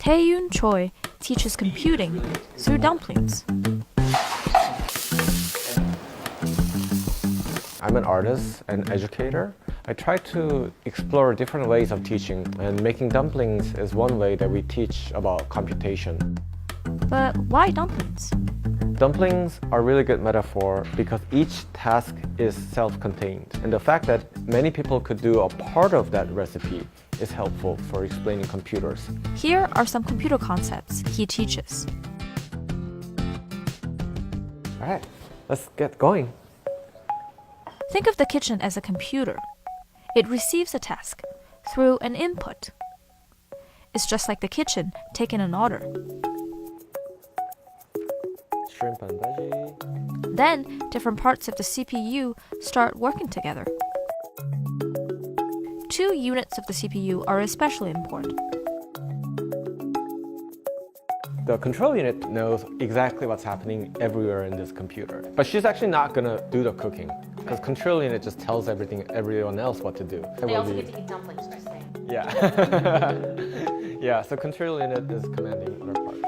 Taeyoon Choi teaches computing through dumplings. I'm an artist and educator. I try to explore different ways of teaching, and making dumplings is one way that we teach about computation. But why dumplings? Dumplings are a really good metaphor because each task is self-contained, and the fact that many people could do a part of that recipe is helpful for explaining computers. Here are some computer concepts he teaches. All right, let's get going. Think of the kitchen as a computer. It receives a task through an input. It's just like the kitchen taking an order. Shrimp and veggie. Then, different parts of the CPU start working together. Two units of the CPU are especially important. The control unit knows exactly what's happening everywhere in this computer. But she's actually not gonna do the cooking, because control unit just tells everyone else what to do. They also get to eat dumplings, just saying. Yeah. Yeah, so control unit is commanding other parts.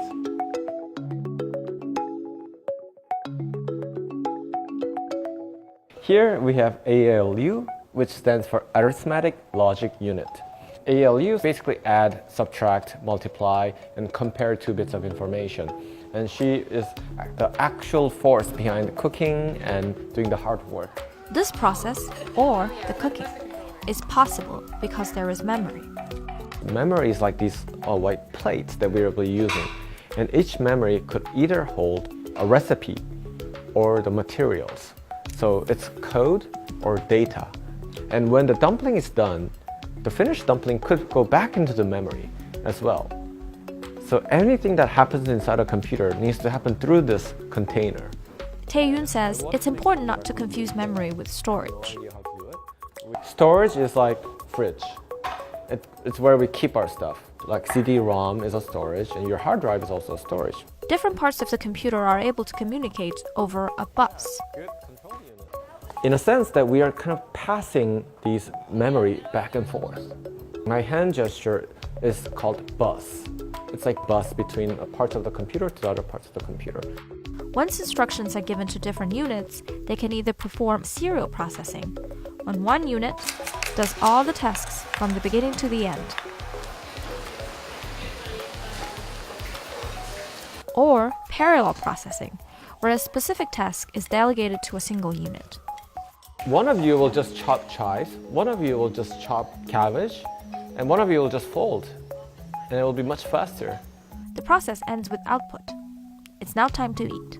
Here we have ALU, which stands for Arithmetic Logic Unit. ALU basically add, subtract, multiply, and compare two bits of information. And she is the actual force behind the cooking and doing the hard work. This process, or the cooking, is possible because there is memory. Memory is like these white plates that we're really using. And each memory could either hold a recipe or the materials. So it's code or data. And when the dumpling is done, the finished dumpling could go back into the memory as well. So anything that happens inside a computer needs to happen through this container. Taeyoon says it's important not to confuse memory with storage. Storage is like fridge. It's where we keep our stuff. Like CD-ROM is a storage, and your hard drive is also a storage. Different parts of the computer are able to communicate over a bus. In a sense that we are kind of passing these memory back and forth. My hand gesture is called bus. It's like bus between parts of the computer to the other parts of the computer. Once instructions are given to different units, they can either perform serial processing, when one unit does all the tasks from the beginning to the end, or parallel processing, where a specific task is delegated to a single unit. One of you will just chop chives, one of you will just chop cabbage, and one of you will just fold, and it will be much faster. The process ends with output. It's now time to eat.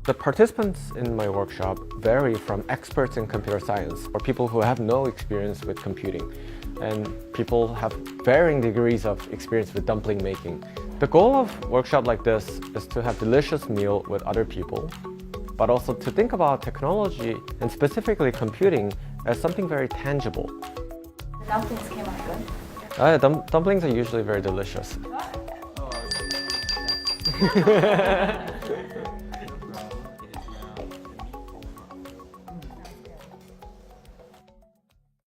The participants in my workshop vary from experts in computer science, or people who have no experience with computing, and people have varying degrees of experience with dumpling making. The goal of a workshop like this is to have delicious meal with other people, but also to think about technology, and specifically computing, as something very tangible. The dumplings came out good. Dumplings are usually very delicious.